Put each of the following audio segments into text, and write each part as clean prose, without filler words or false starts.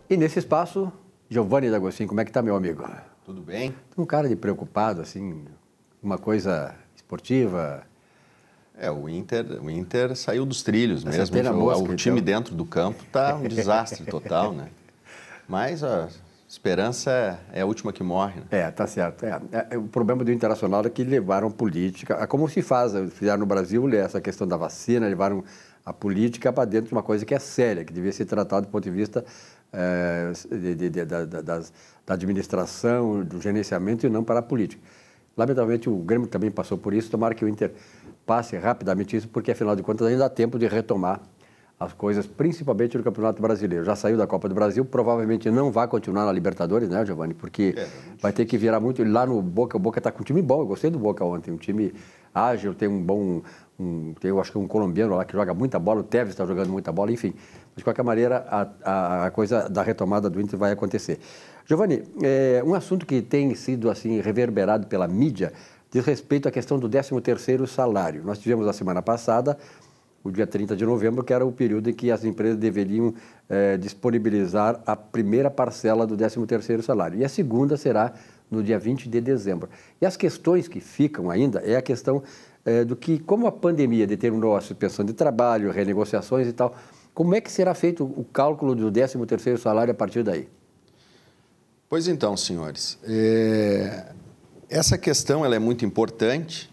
E nesse espaço, Giovanni D'Agostino, como é que está, meu amigo? Tudo bem? Um cara de preocupado, assim, uma coisa esportiva. O Inter saiu dos trilhos mesmo. Mosca, o time dentro do campo está um desastre total, né? Mas a esperança é a última que morre, né? Tá certo. O problema do Internacional é que levaram política, como se fizeram no Brasil, essa questão da vacina, levaram a política para dentro de uma coisa que é séria, que devia ser tratada do ponto de vista da administração, do gerenciamento e não para a política. Lamentavelmente, o Grêmio também passou por isso, tomara que o Inter passe rapidamente isso, porque, afinal de contas, ainda dá tempo de retomar as coisas, principalmente no Campeonato Brasileiro. Já saiu da Copa do Brasil, provavelmente não vai continuar na Libertadores, né, Giovanni? Porque vai ter que virar muito. Lá no Boca, o Boca está com um time bom, eu gostei do Boca ontem, um time ágil, tem tem, eu acho que um colombiano lá que joga muita bola, o Tevez está jogando muita bola, enfim. De qualquer maneira, a coisa da retomada do Inter vai acontecer. Giovanni, um assunto que tem sido assim reverberado pela mídia diz respeito à questão do 13º salário. Nós tivemos a semana passada o dia 30 de novembro, que era o período em que as empresas deveriam disponibilizar a primeira parcela do 13º salário. E a segunda será no dia 20 de dezembro. E as questões que ficam ainda é a questão do que, como a pandemia determinou a suspensão de trabalho, renegociações e tal, como é que será feito o cálculo do 13º salário a partir daí? Pois então, senhores, essa questão ela é muito importante,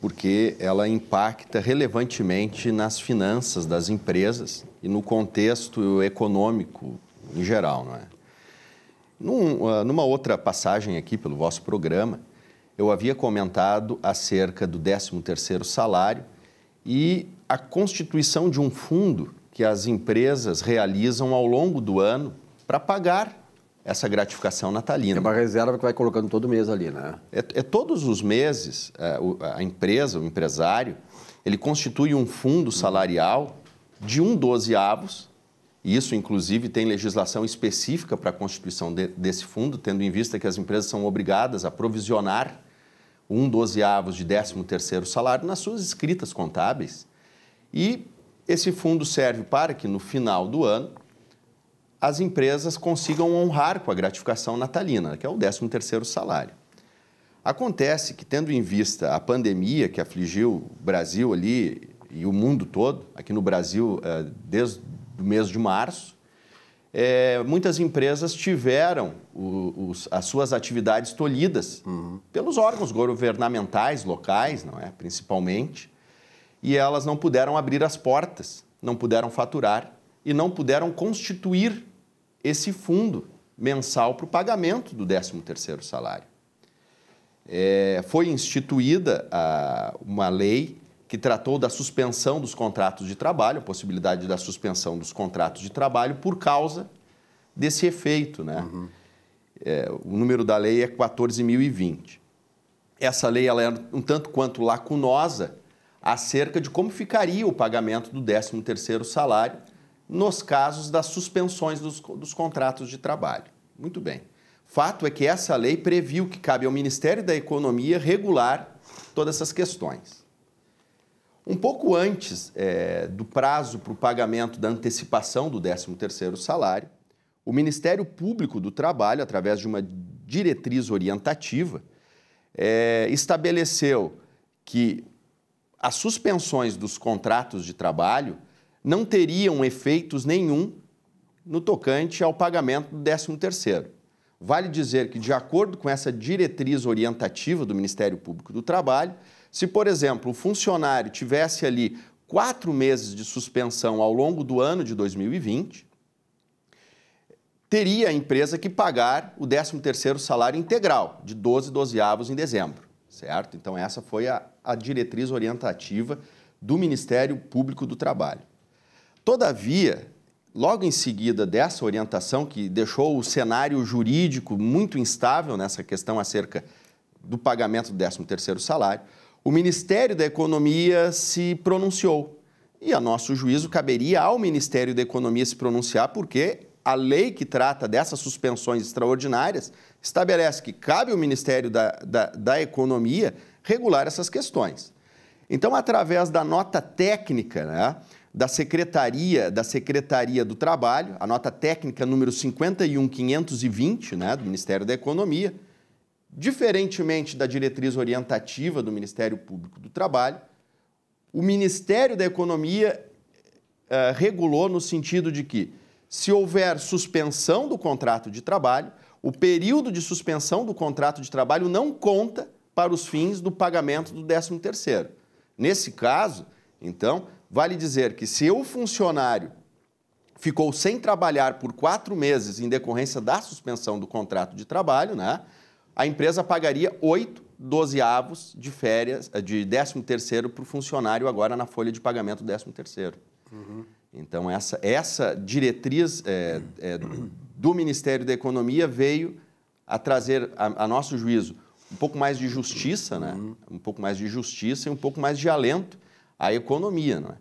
porque ela impacta relevantemente nas finanças das empresas e no contexto econômico em geral, não é? Numa outra passagem aqui pelo vosso programa, eu havia comentado acerca do 13º salário e a constituição de um fundo que as empresas realizam ao longo do ano para pagar essa gratificação natalina. É uma reserva que vai colocando todo mês ali, né? Todos os meses, a empresa, o empresário, ele constitui um fundo salarial de 1/12, e isso, inclusive, tem legislação específica para a constituição desse fundo, tendo em vista que as empresas são obrigadas a provisionar 1/12 de 13º salário nas suas escritas contábeis. E esse fundo serve para que, no final do ano, as empresas consigam honrar com a gratificação natalina, que é o 13º salário. Acontece que, tendo em vista a pandemia que afligiu o Brasil ali e o mundo todo, aqui no Brasil desde o mês de março, muitas empresas tiveram as suas atividades tolhidas pelos órgãos governamentais locais, não é? Principalmente, e elas não puderam abrir as portas, não puderam faturar e não puderam constituir esse fundo mensal para o pagamento do 13º salário. Foi instituída uma lei que tratou da suspensão dos contratos de trabalho, a possibilidade da suspensão dos contratos de trabalho por causa desse efeito, né? O número da lei é 14.020. Essa lei ela é um tanto quanto lacunosa acerca de como ficaria o pagamento do 13º salário nos casos das suspensões dos contratos de trabalho. Muito bem. Fato é que essa lei previu que cabe ao Ministério da Economia regular todas essas questões. Um pouco antes do prazo para o pagamento da antecipação do 13º salário, o Ministério Público do Trabalho, através de uma diretriz orientativa, estabeleceu que as suspensões dos contratos de trabalho não teriam efeitos nenhum no tocante ao pagamento do 13º. Vale dizer que, de acordo com essa diretriz orientativa do Ministério Público do Trabalho, se, por exemplo, o funcionário tivesse ali 4 meses de suspensão ao longo do ano de 2020, teria a empresa que pagar o 13º salário integral, de 12/12 em dezembro, certo? Então, essa foi a diretriz orientativa do Ministério Público do Trabalho. Todavia, logo em seguida dessa orientação, que deixou o cenário jurídico muito instável nessa questão acerca do pagamento do 13º salário, o Ministério da Economia se pronunciou. E, a nosso juízo, caberia ao Ministério da Economia se pronunciar, porque a lei que trata dessas suspensões extraordinárias estabelece que cabe ao Ministério da Economia regular essas questões. Então, através da nota técnica, né, da Secretaria do Trabalho, a nota técnica número 51520, né, do Ministério da Economia, diferentemente da diretriz orientativa do Ministério Público do Trabalho, o Ministério da Economia regulou no sentido de que, se houver suspensão do contrato de trabalho, o período de suspensão do contrato de trabalho não conta para os fins do pagamento do 13º. Nesse caso, então, vale dizer que se o funcionário ficou sem trabalhar por 4 meses em decorrência da suspensão do contrato de trabalho, né, a empresa pagaria 8 dozeavos de férias, de 13º para o funcionário agora na folha de pagamento do 13º. Uhum. Então, essa diretriz do Ministério da Economia veio a trazer, a nosso juízo, um pouco mais de justiça, né? Um pouco mais de justiça e um pouco mais de alento à economia, não é?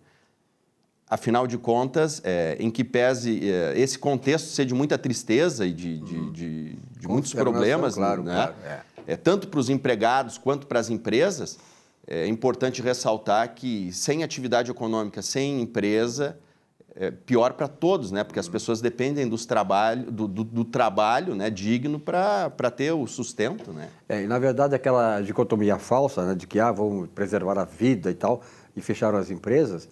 Afinal de contas, em que pese esse contexto ser de muita tristeza e de muitos problemas, claro, né? Claro, tanto para os empregados quanto para as empresas, é importante ressaltar que sem atividade econômica, sem empresa, é pior para todos, né? Porque as pessoas dependem do trabalho, né, digno para ter o sustento, né? E na verdade aquela dicotomia falsa, né, de que vão preservar a vida e tal, e fecharam as empresas,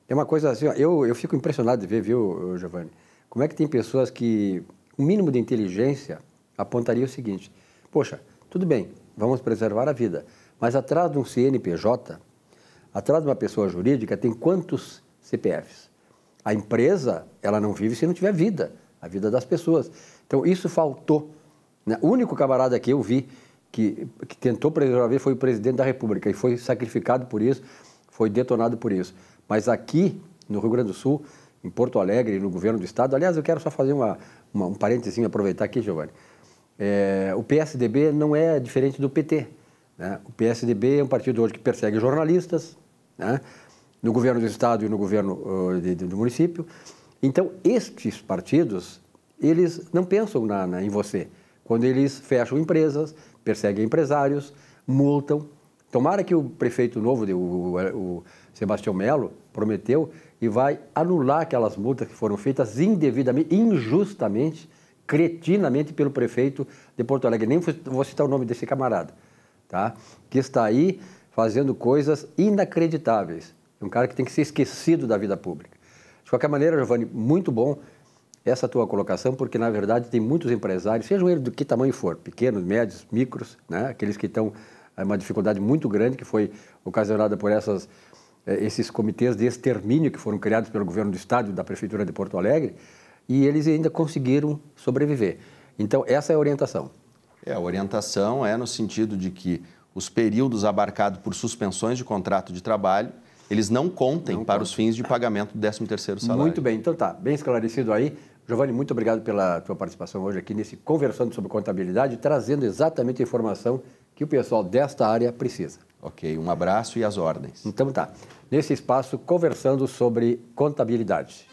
é uma coisa assim, eu fico impressionado de ver, viu, Giovanni, como é que tem pessoas que o mínimo de inteligência apontaria o seguinte: poxa, tudo bem, vamos preservar a vida, mas atrás de um CNPJ, atrás de uma pessoa jurídica, tem quantos CPFs? A empresa, ela não vive se não tiver vida, a vida das pessoas. Então, isso faltou, né? O único camarada que eu vi que tentou preservar a vida foi o presidente da República e foi sacrificado por isso, foi detonado por isso. Mas aqui, no Rio Grande do Sul, em Porto Alegre, no governo do estado, aliás, eu quero só fazer um parênteses, aproveitar aqui, Giovanni. O PSDB não é diferente do PT, né? O PSDB é um partido hoje que persegue jornalistas, né, no governo do estado e no governo do município. Então, estes partidos, eles não pensam em você. Quando eles fecham empresas, perseguem empresários, multam. Tomara que o prefeito novo, o Sebastião Melo, prometeu e vai anular aquelas multas que foram feitas indevidamente, injustamente, cretinamente pelo prefeito de Porto Alegre. Nem vou citar o nome desse camarada, tá? Que está aí fazendo coisas inacreditáveis. É um cara que tem que ser esquecido da vida pública. De qualquer maneira, Giovanni, muito bom essa tua colocação, porque, na verdade, tem muitos empresários, sejam eles do que tamanho for, pequenos, médios, micros, né? Aqueles que estão em uma dificuldade muito grande, que foi ocasionada por esses comitês de extermínio que foram criados pelo governo do estado e da prefeitura de Porto Alegre, e eles ainda conseguiram sobreviver. Então, essa é a orientação. A orientação é no sentido de que os períodos abarcados por suspensões de contrato de trabalho, eles não contem para os fins de pagamento do 13º salário. Muito bem, então tá, bem esclarecido aí. Giovanni, muito obrigado pela tua participação hoje aqui nesse Conversando sobre Contabilidade, trazendo exatamente a informação que o pessoal desta área precisa. Ok, um abraço e às ordens. Então tá, nesse espaço, Conversando sobre Contabilidade.